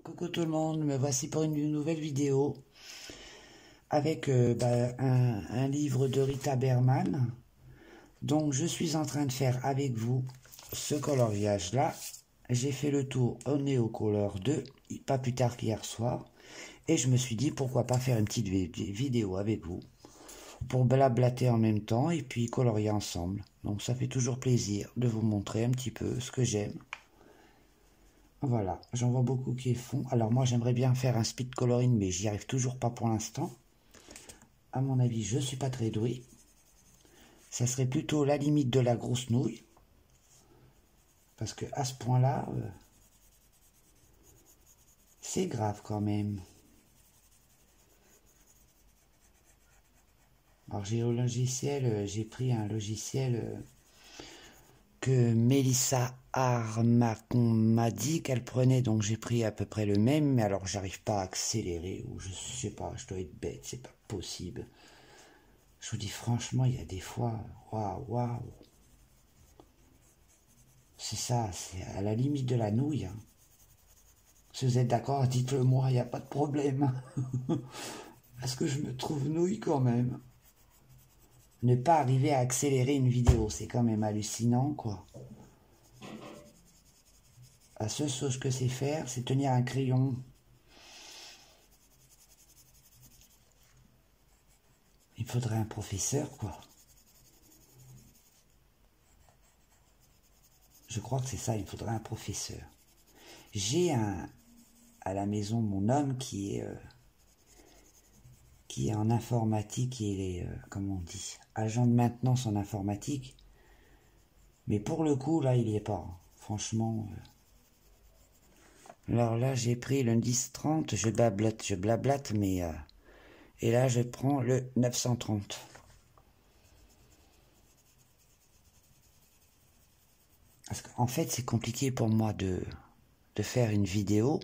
Coucou tout le monde, me voici pour une nouvelle vidéo avec un livre de Rita Berman. Donc je suis en train de faire avec vous ce coloriage là. J'ai fait le tour au Neo Color 2, pas plus tard qu'hier soir. Et je me suis dit pourquoi pas faire une petite vidéo avec vous pour blablater en même temps et puis colorier ensemble. Donc ça fait toujours plaisir de vous montrer un petit peu ce que j'aime. Voilà, j'en vois beaucoup qui font. Alors moi j'aimerais bien faire un speed coloring, mais j'y arrive toujours pas pour l'instant. À mon avis, je suis pas très doué. Ça serait plutôt la limite de la grosse nouille. Parce que à ce point-là, c'est grave quand même. Alors j'ai pris un logiciel que Mélissa Armacon m'a dit qu'elle prenait, donc j'ai pris à peu près le même, mais alors j'arrive pas à accélérer, ou je sais pas, je dois être bête, c'est pas possible. Je vous dis franchement, il y a des fois, waouh, c'est ça, c'est à la limite de la nouille. Hein. Si vous êtes d'accord, dites-le moi, il n'y a pas de problème. Parce que je me trouve nouille quand même. Ne pas arriver à accélérer une vidéo, c'est quand même hallucinant, quoi. La seule chose que c'est faire, c'est tenir un crayon. Il faudrait un professeur, quoi. Je crois que c'est ça, il faudrait un professeur. J'ai à la maison mon homme qui est en informatique, il est, comment on dit, agent de maintenance en informatique. Mais pour le coup, là, il n'y est pas. Hein. Franchement. Alors là, j'ai pris le 1030, je blablate, mais... et là, je prends le 930. Parce qu'en fait, c'est compliqué pour moi de faire une vidéo,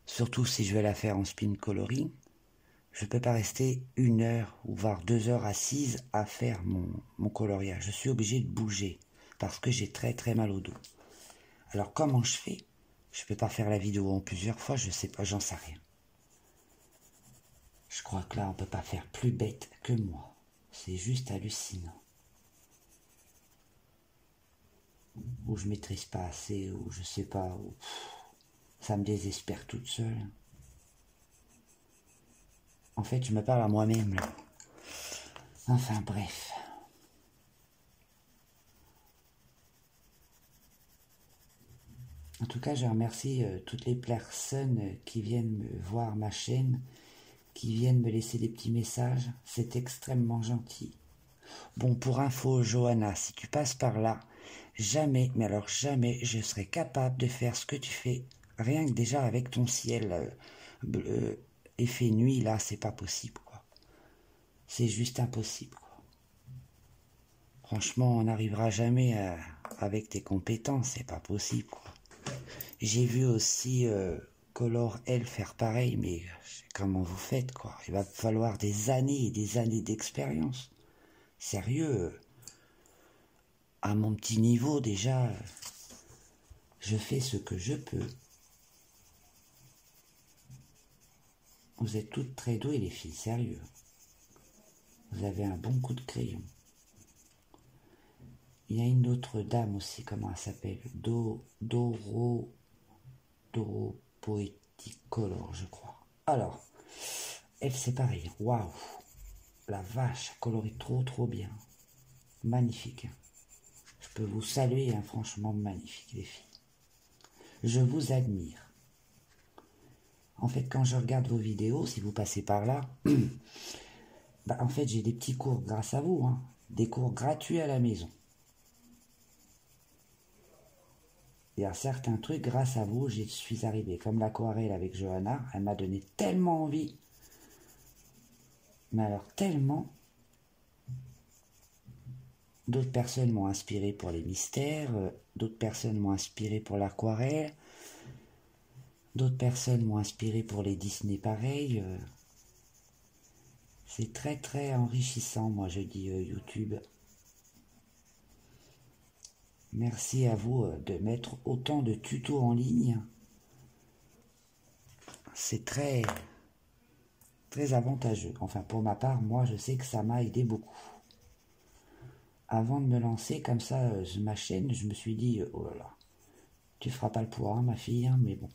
surtout si je vais la faire en spin coloring. Je ne peux pas rester 1 heure ou voire 2 heures assise à faire mon coloriage. Je suis obligé de bouger parce que j'ai très très mal au dos. Alors comment je fais? Je ne peux pas faire la vidéo en plusieurs fois, je sais pas, j'en sais rien. Je crois que là, on ne peut pas faire plus bête que moi. C'est juste hallucinant. Ou je maîtrise pas assez, ou je sais pas, ou ça me désespère toute seule. En fait, je me parle à moi-même, là. Enfin, bref. En tout cas, je remercie toutes les personnes qui viennent me voir ma chaîne, qui viennent me laisser des petits messages. C'est extrêmement gentil. Bon, pour info, Johanna, si tu passes par là, jamais, mais alors jamais, je serai capable de faire ce que tu fais. Rien que déjà avec ton ciel bleu, effet nuit, là, c'est pas possible, quoi. C'est juste impossible, quoi. Franchement, on n'arrivera jamais avec tes compétences, c'est pas possible, quoi. J'ai vu aussi Color L faire pareil, mais comment vous faites, quoi? Il va falloir des années et des années d'expérience. Sérieux, à mon petit niveau, déjà, je fais ce que je peux. Vous êtes toutes très douées, les filles, sérieux. Vous avez un bon coup de crayon. Il y a une autre dame aussi, comment elle s'appelle? Doro Poetic Color, je crois. Alors, elle, c'est pareil. Waouh! La vache, elle colorie trop bien. Magnifique. Je peux vous saluer, hein, franchement magnifique, les filles. Je vous admire. En fait, quand je regarde vos vidéos, si vous passez par là, bah, en fait, j'ai des petits cours grâce à vous, hein, des cours gratuits à la maison. Il y a certains trucs, grâce à vous, j'y suis arrivé. Comme l'aquarelle avec Johanna, elle m'a donné tellement envie. Mais alors, tellement. D'autres personnes m'ont inspiré pour les mystères, d'autres personnes m'ont inspiré pour l'aquarelle, d'autres personnes m'ont inspiré pour les Disney pareil. C'est très très enrichissant, moi je dis YouTube. Merci à vous de mettre autant de tutos en ligne. c'est très avantageux. Enfin, pour ma part, moi, je sais que ça m'a aidé beaucoup. Avant de me lancer comme ça sur ma chaîne, je me suis dit, oh là là, tu feras pas le poids, hein, ma fille, hein, mais bon,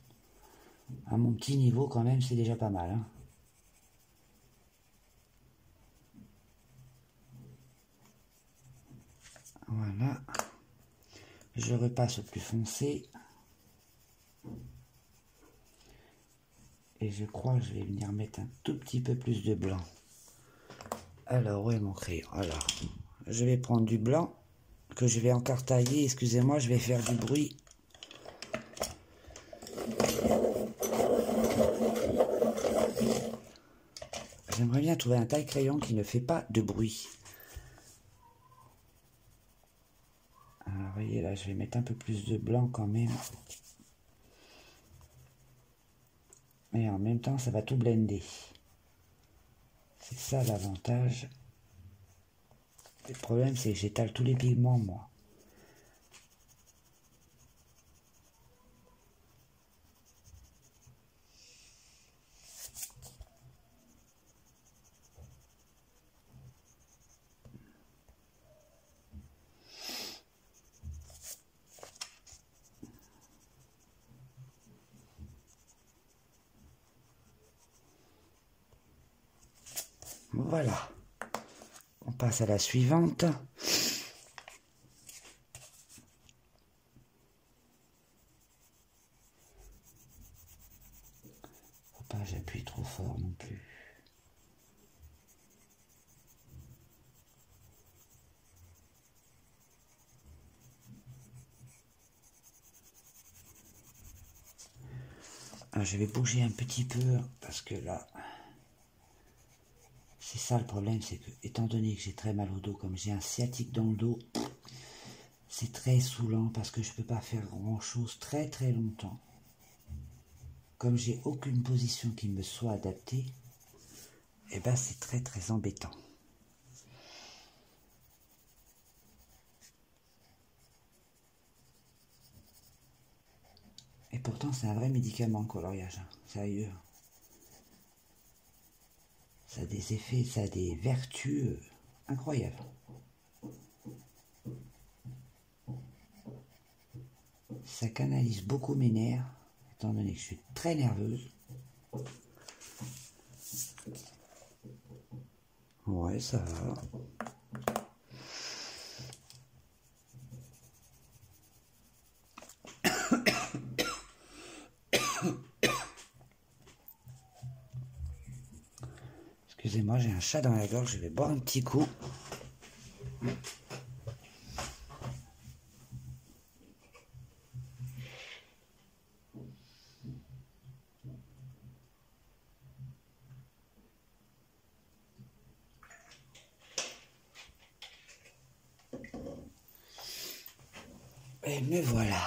à mon petit niveau, quand même, c'est déjà pas mal. Hein. Voilà. Je repasse au plus foncé. Et je crois que je vais venir mettre un tout petit peu plus de blanc. Alors, où est mon crayon? Alors, je vais prendre du blanc que je vais encore tailler. Excusez-moi, je vais faire du bruit. J'aimerais bien trouver un taille-crayon qui ne fait pas de bruit. Alors, vous voyez, là, je vais mettre un peu plus de blanc quand même. Et en même temps, ça va tout blender. C'est ça l'avantage. Le problème, c'est que j'étale tous les pigments, moi. Voilà. On passe à la suivante. Faut pas que j'appuie trop fort non plus. Alors, je vais bouger un petit peu parce que là, c'est ça le problème, c'est que étant donné que j'ai très mal au dos, comme j'ai un sciatique dans le dos, c'est très saoulant parce que je peux pas faire grand chose très longtemps. Comme j'ai aucune position qui me soit adaptée, et ben c'est très embêtant. Et pourtant c'est un vrai médicament le coloriage, hein, sérieux. Ça a des effets, ça a des vertus incroyables. Ça canalise beaucoup mes nerfs, étant donné que je suis très nerveuse. Ouais, ça va. Excusez-moi, j'ai un chat dans la gorge, je vais boire un petit coup. Et me voilà.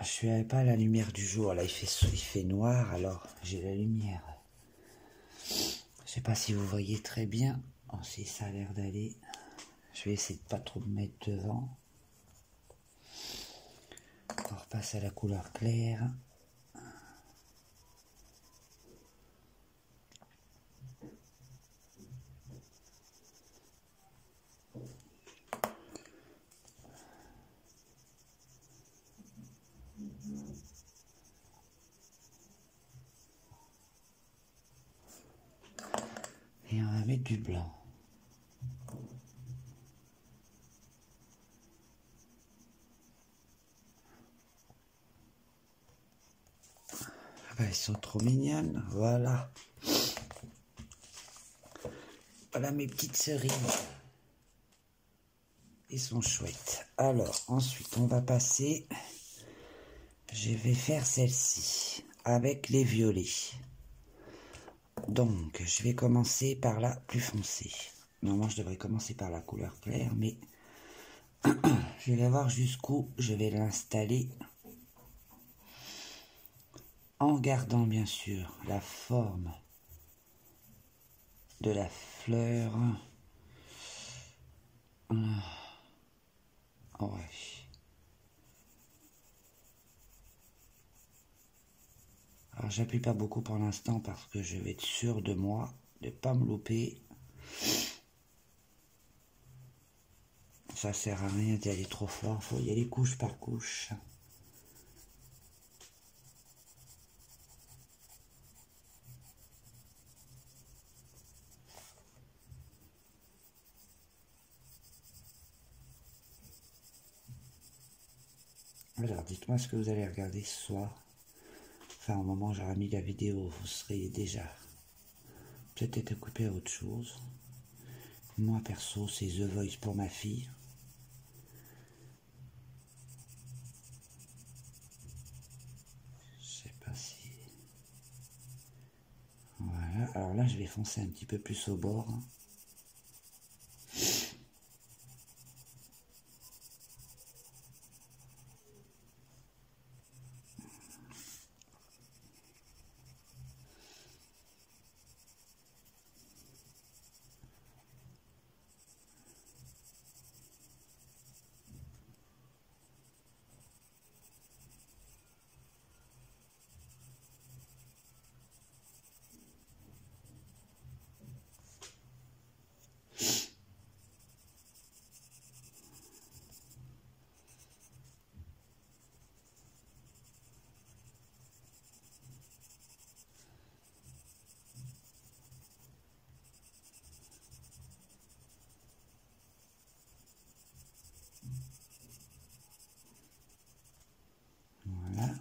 Je suis pas à la lumière du jour, là il fait noir, alors j'ai la lumière. Je sais pas si vous voyez très bien. Oh, si ça a l'air d'aller. Je vais essayer de pas trop me mettre devant. On repasse à la couleur claire. Et on va mettre du blanc. Ah bah, elles sont trop mignonnes, voilà. Voilà mes petites cerises. Ils sont chouettes. Alors, ensuite, on va passer... Je vais faire celle-ci, avec les violets. Donc, je vais commencer par la plus foncée. Normalement, je devrais commencer par la couleur claire, mais je vais voir jusqu'où je vais l'installer. En gardant, bien sûr, la forme de la fleur. Ouais. Alors j'appuie pas beaucoup pour l'instant parce que je vais être sûr de moi, de pas me louper. Ça sert à rien d'y aller trop fort, faut y aller couche par couche. Alors dites-moi ce que vous allez regarder ce soir. Enfin au moment où j'aurai mis la vidéo, vous serez déjà peut-être occupé à autre chose. Moi perso c'est The Voice pour ma fille. Je sais pas si... Voilà, alors là je vais foncer un petit peu plus au bord. Voilà.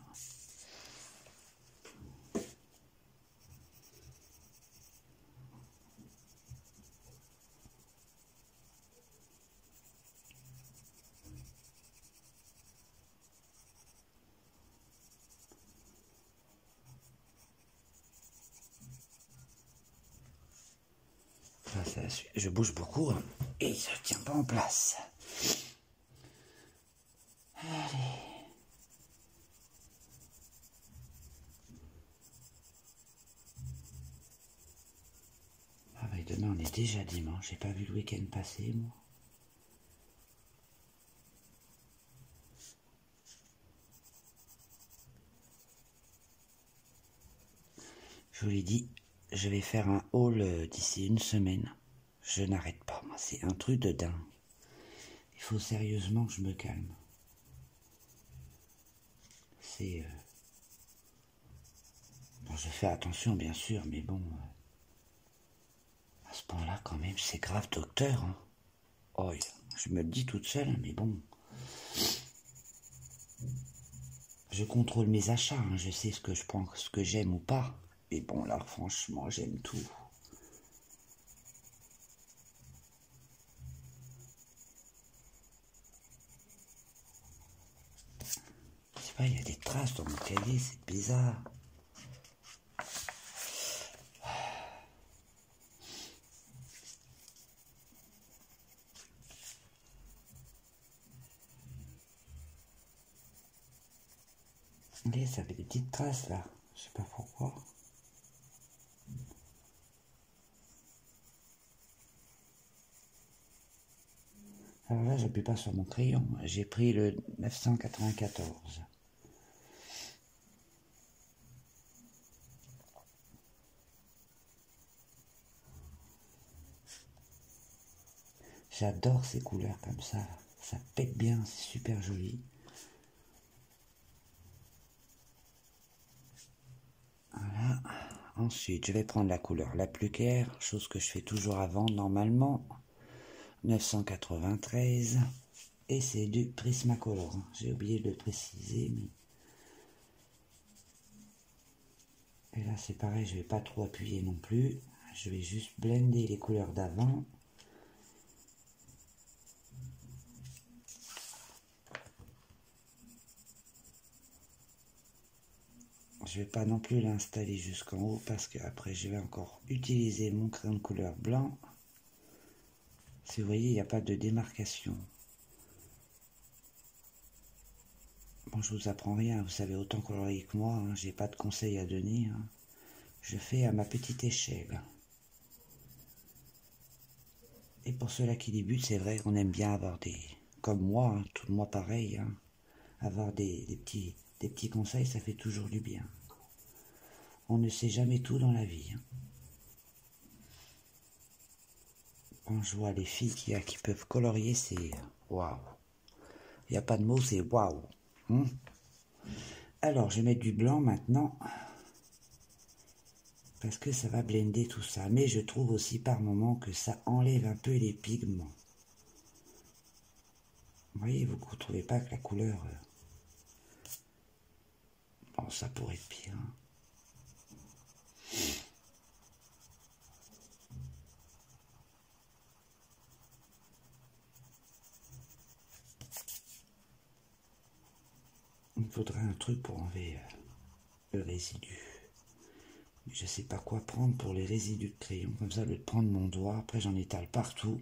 Je bouge beaucoup hein, et il se tient pas en place. Allez. Ah bah demain on est déjà dimanche, j'ai pas vu le week-end passer moi. Je vous l'ai dit, je vais faire un haul d'ici une semaine. Je n'arrête pas, moi, c'est un truc de dingue. Il faut sérieusement que je me calme. C'est... Bon, je fais attention, bien sûr, mais bon... à ce point-là, quand même, c'est grave, docteur. Hein. Oh, je me le dis toute seule, mais bon... Je contrôle mes achats, hein, je sais ce que je prends, ce que j'aime ou pas. Mais bon, là, franchement, j'aime tout. Je sais pas, il y a des traces dans mon cahier, c'est bizarre. Regardez, ça fait des petites traces là, je sais pas pourquoi. Alors là, j'appuie pas sur mon crayon, j'ai pris le 994. J'adore ces couleurs comme ça pète bien, c'est super joli. Voilà. Ensuite, je vais prendre la couleur la plus claire, chose que je fais toujours avant normalement. 993. Et c'est du Prismacolor. J'ai oublié de le préciser, mais... Et là, c'est pareil, je vais pas trop appuyer non plus. Je vais juste blender les couleurs d'avant. Je vais pas non plus l'installer jusqu'en haut parce que après je vais encore utiliser mon crayon de couleur blanc. Si vous voyez, il n'y a pas de démarcation. Bon, je vous apprends rien, vous savez autant colorier que moi, hein, j'ai pas de conseils à donner. Hein. Je fais à ma petite échelle. Et pour ceux-là qui débutent, c'est vrai qu'on aime bien avoir des... Comme moi, hein, tout moi pareil, hein, avoir des petits conseils, ça fait toujours du bien. On ne sait jamais tout dans la vie. Hein. Quand je vois les filles qui peuvent colorier, c'est waouh. Il n'y a pas de mots, c'est waouh. Alors, je vais mettre du blanc maintenant. Parce que ça va blender tout ça. Mais je trouve aussi par moments que ça enlève un peu les pigments. Vous voyez, vous ne trouvez pas que la couleur... Bon, ça pourrait être pire. Hein. Il me faudrait un truc pour enlever le résidu. Je sais pas quoi prendre pour les résidus de crayon. Comme ça, je vais prendre mon doigt. Après, j'en étale partout.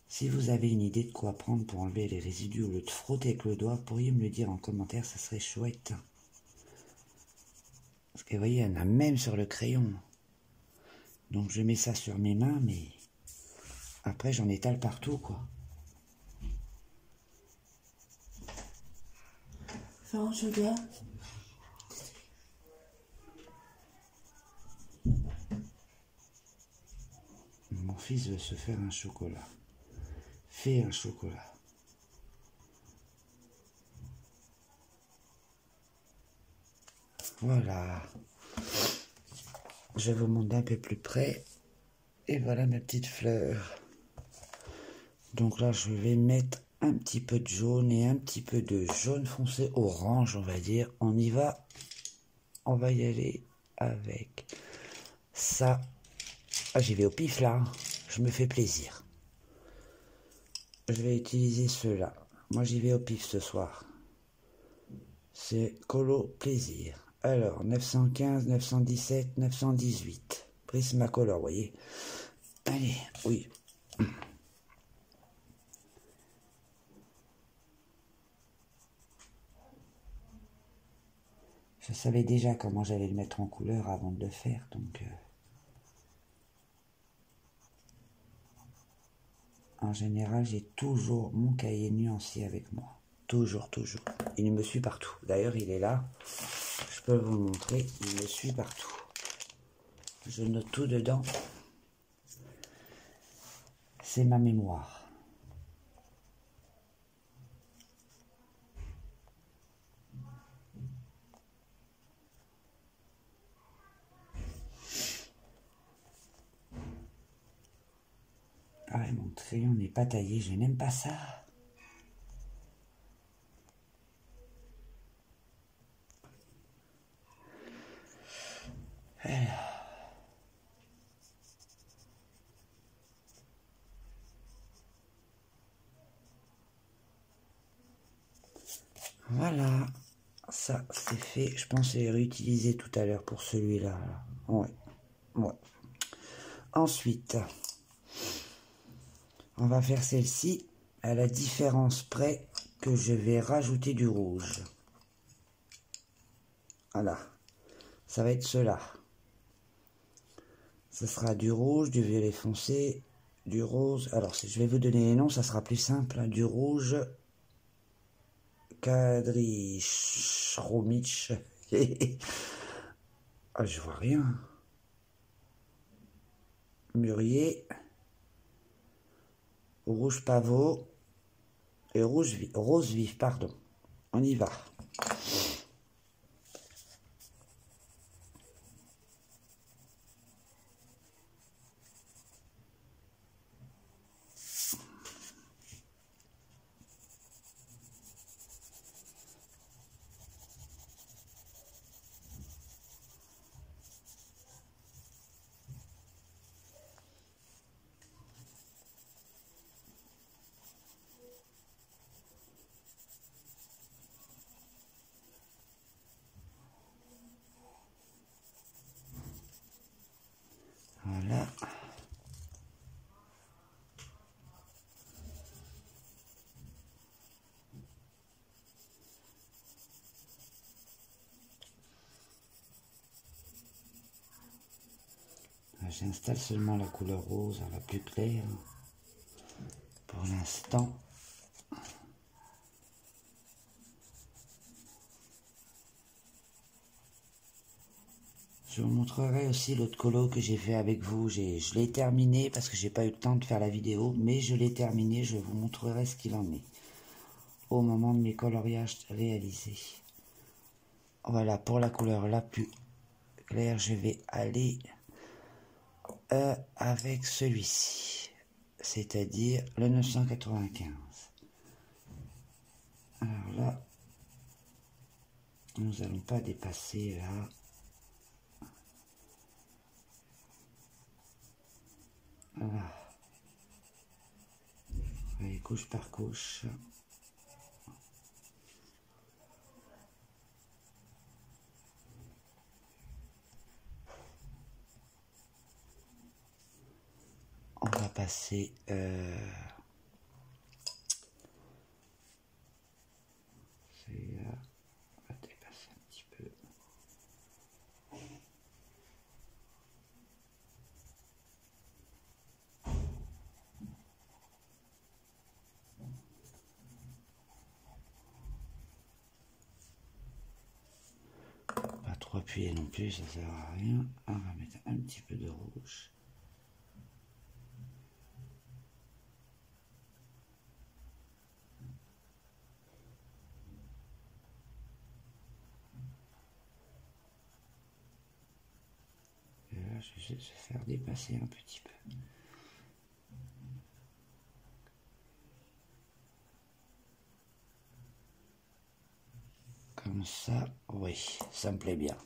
Si vous avez une idée de quoi prendre pour enlever les résidus au lieu de frotter avec le doigt, pourriez me le dire en commentaire, ça serait chouette. Parce que vous voyez, il y en a même sur le crayon. Donc je mets ça sur mes mains, mais après j'en étale partout, quoi. Jean, je dois. Mon fils veut se faire un chocolat. Fais un chocolat. Voilà. Je vous montre d'un peu plus près. Et voilà ma petite fleur. Donc là, je vais mettre un petit peu de jaune et un petit peu de jaune foncé, orange, on va dire. On y va. On va y aller avec ça. Ah, j'y vais au pif là. Je me fais plaisir. Je vais utiliser ceux-là. Moi, j'y vais au pif ce soir. C'est Colo Plaisir. Alors, 915, 917, 918. Prismacolor, vous voyez. Allez, oui. Je savais déjà comment j'allais le mettre en couleur avant de le faire, donc... En général, j'ai toujours mon cahier nuancier avec moi. Toujours, toujours. Il me suit partout. D'ailleurs, il est là. Je peux vous le montrer. Il me suit partout. Je note tout dedans. C'est ma mémoire. Ah ouais, mon crayon n'est pas taillé. Je n'aime pas ça. Voilà, ça c'est fait. Je pense les réutiliser tout à l'heure pour celui-là. Ouais, ouais. Ensuite, on va faire celle-ci à la différence près que je vais rajouter du rouge. Voilà, ça va être cela. Ce sera du rouge, du violet foncé, du rose. Alors, je vais vous donner les noms, ça sera plus simple. Hein. Du rouge, Kadrichromich. Ah, je vois rien. Mûrier, rouge pavot et rose vif, pardon. On y va. Voilà. j'installe seulement la couleur rose, la plus claire, pour l'instant. Je vous montrerai aussi l'autre colo que j'ai fait avec vous. Je l'ai terminé parce que j'ai pas eu le temps de faire la vidéo, mais je l'ai terminé. Je vous montrerai ce qu'il en est au moment de mes coloriages réalisés. Voilà, pour la couleur la plus claire, je vais aller avec celui-ci, c'est-à-dire le 995. Alors là, nous allons pas dépasser là. Voilà. Allez, couche par couche. On va passer on va dépasser un petit peu. Pas trop appuyer non plus, ça sert à rien. On va mettre un petit peu de rouge. Et là, je vais se faire dépasser un petit peu. Comme ça, oui, ça me plaît bien.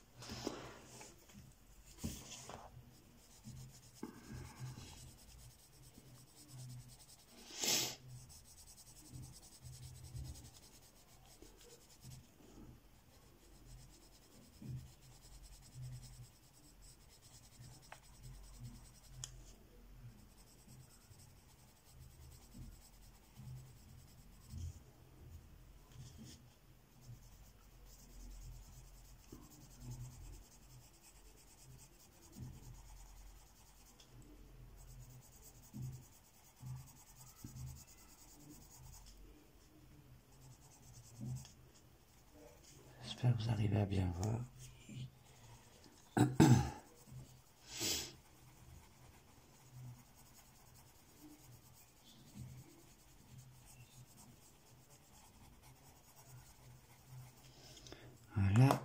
J'espère que vous arrivez à bien voir. Voilà.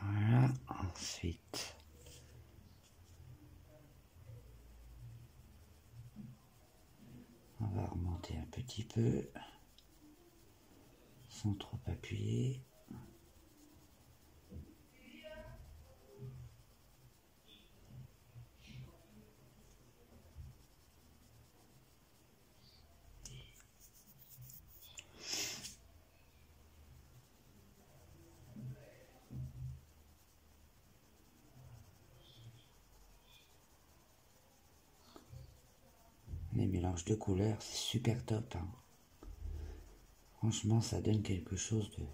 Voilà, ensuite, on va remonter un petit peu, sans trop appuyer. Les mélanges de couleurs, c'est super top, hein. Franchement, ça donne quelque chose de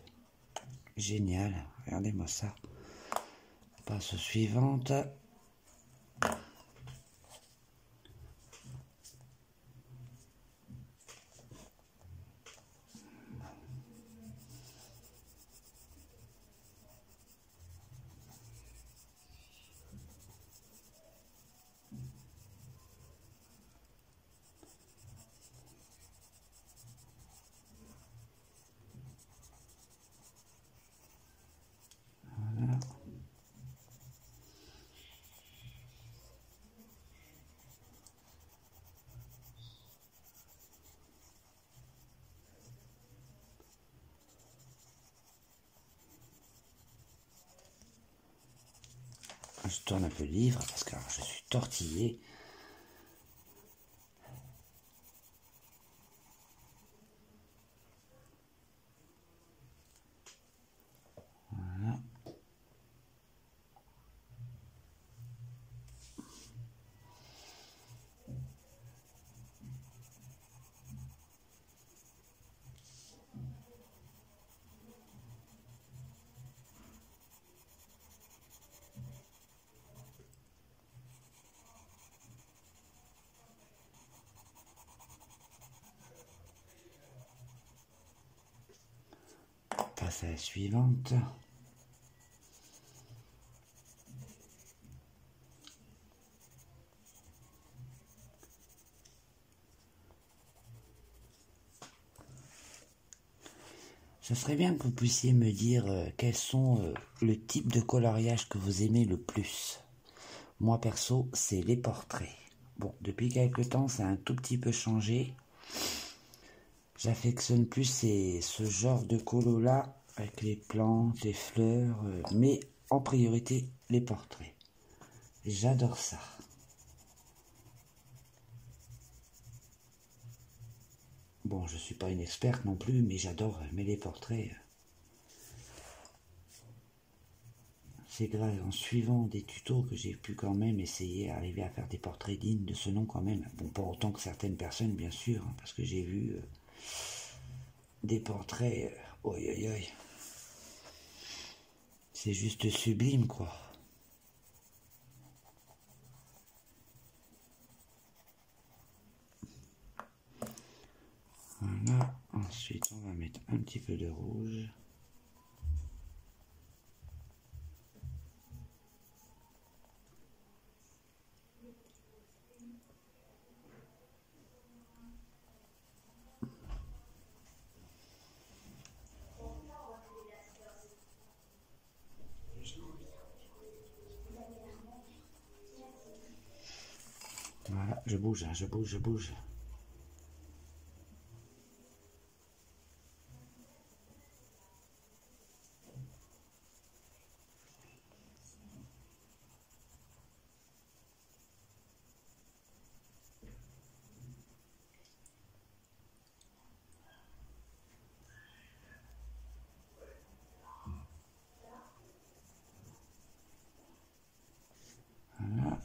génial. Regardez-moi ça. On passe aux suivantes. Voilà. Je tourne un peu le livre parce que je suis tortillé. passe à la suivante. Ça serait bien que vous puissiez me dire quels sont le type de coloriage que vous aimez le plus. Moi perso, c'est les portraits. Bon, depuis quelques temps, ça a un tout petit peu changé. J'affectionne plus ce genre de colo-là, avec les plantes, les fleurs, mais en priorité, les portraits. J'adore ça. Bon, je suis pas une experte non plus, mais j'adore les portraits. C'est grâce en suivant des tutos que j'ai pu quand même essayer d'arriver à faire des portraits dignes de ce nom quand même. Bon, pas autant que certaines personnes, bien sûr, hein, parce que j'ai vu des portraits... oi, oi, oi. C'est juste sublime, quoi. Voilà. Ensuite, on va mettre un petit peu de rouge. Voilà, je bouge, hein, je bouge, je bouge. Voilà.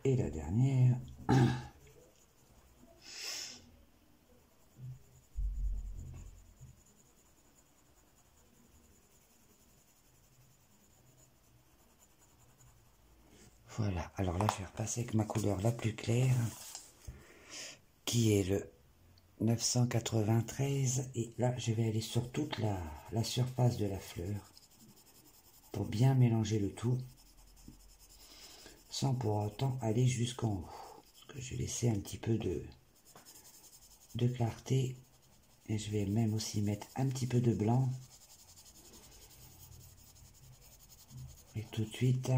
Et la dernière. Voilà, alors là je vais repasser avec ma couleur la plus claire, qui est le 993, et là je vais aller sur toute la surface de la fleur, pour bien mélanger le tout, sans pour autant aller jusqu'en haut, parce que je vais laisser un petit peu de clarté, et je vais même aussi mettre un petit peu de blanc, et tout de suite,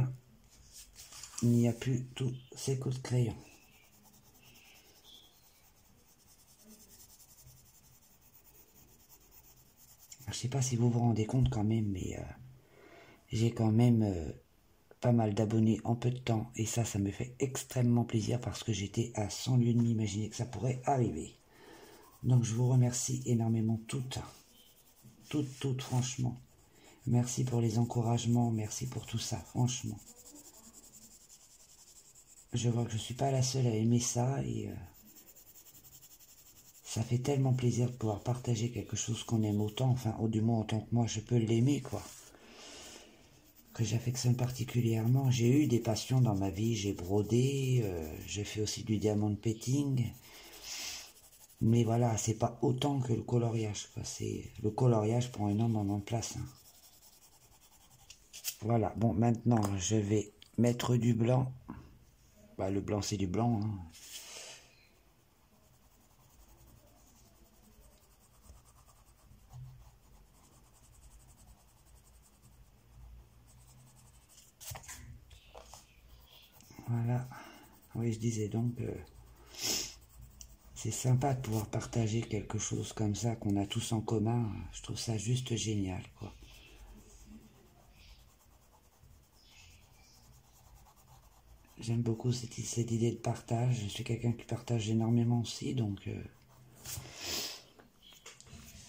il n'y a plus tous ces coups de crayon. Je sais pas si vous vous rendez compte quand même, mais j'ai quand même pas mal d'abonnés en peu de temps, et ça me fait extrêmement plaisir parce que j'étais à 100 lieues de m'imaginer que ça pourrait arriver. Donc je vous remercie énormément toutes, franchement. Merci pour les encouragements, merci pour tout ça, franchement. Je vois que je ne suis pas la seule à aimer ça, et ça fait tellement plaisir de pouvoir partager quelque chose qu'on aime autant, enfin, au du moins autant que moi je peux l'aimer, quoi. Que j'affectionne particulièrement. J'ai eu des passions dans ma vie, j'ai brodé, j'ai fait aussi du diamond painting, mais voilà, c'est pas autant que le coloriage, quoi. C'est le coloriage prend énormément de place, hein. Voilà, bon, maintenant je vais mettre du blanc. Bah, le blanc c'est du blanc, hein. Voilà, oui, je disais donc, c'est sympa de pouvoir partager quelque chose comme ça qu'on a tous en commun. Je trouve ça juste génial, quoi. J'aime beaucoup cette idée de partage. Je suis quelqu'un qui partage énormément aussi, donc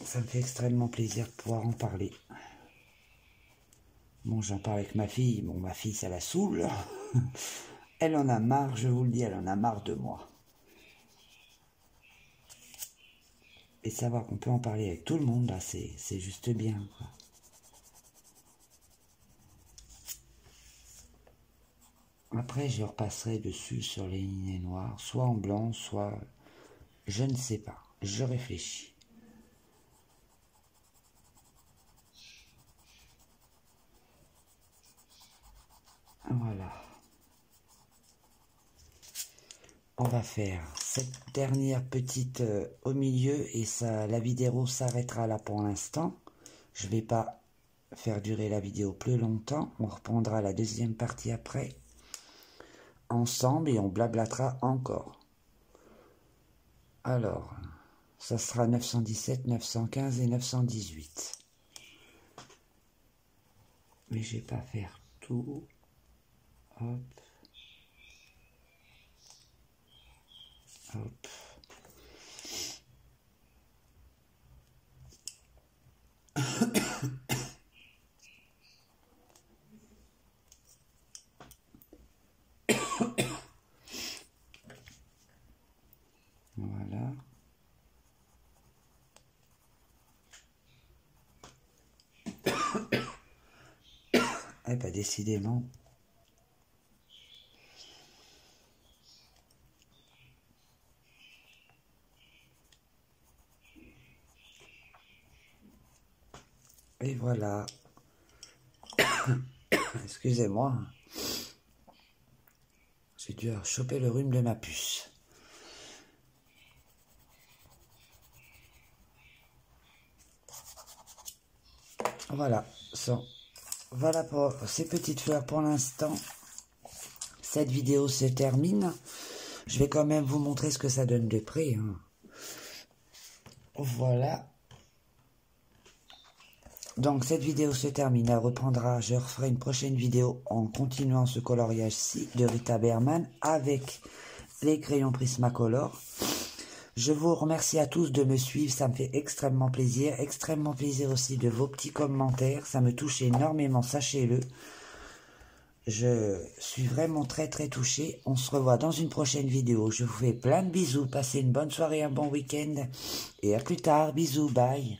ça me fait extrêmement plaisir de pouvoir en parler. Bon, j'en parle avec ma fille. Bon, ma fille, ça la saoule. Elle en a marre, je vous le dis, elle en a marre de moi. Et savoir qu'on peut en parler avec tout le monde, là, c'est juste bien, quoi. Après, je repasserai dessus sur les lignes noires, soit en blanc, soit... Je ne sais pas, je réfléchis. Voilà. On va faire cette dernière petite au milieu et ça, la vidéo s'arrêtera là pour l'instant. Je vais pas faire durer la vidéo plus longtemps. On reprendra la deuxième partie après ensemble et on blablatera encore. Alors, ça sera 917, 915 et 918. Mais je vais pas faire tout. Hop. Hop. Voilà. Eh ben, décidément. Et voilà. Excusez-moi. J'ai dû choper le rhume de ma puce. Voilà. Voilà pour ces petites fleurs pour l'instant. Cette vidéo se termine. Je vais quand même vous montrer ce que ça donne de près. Hein. Voilà. Donc cette vidéo se termine, elle reprendra, je referai une prochaine vidéo en continuant ce coloriage-ci de Rita Berman avec les crayons Prismacolor. Je vous remercie à tous de me suivre, ça me fait extrêmement plaisir aussi de vos petits commentaires, ça me touche énormément, sachez-le. Je suis vraiment très touchée. On se revoit dans une prochaine vidéo. Je vous fais plein de bisous, passez une bonne soirée, un bon week-end et à plus tard, bisous, bye.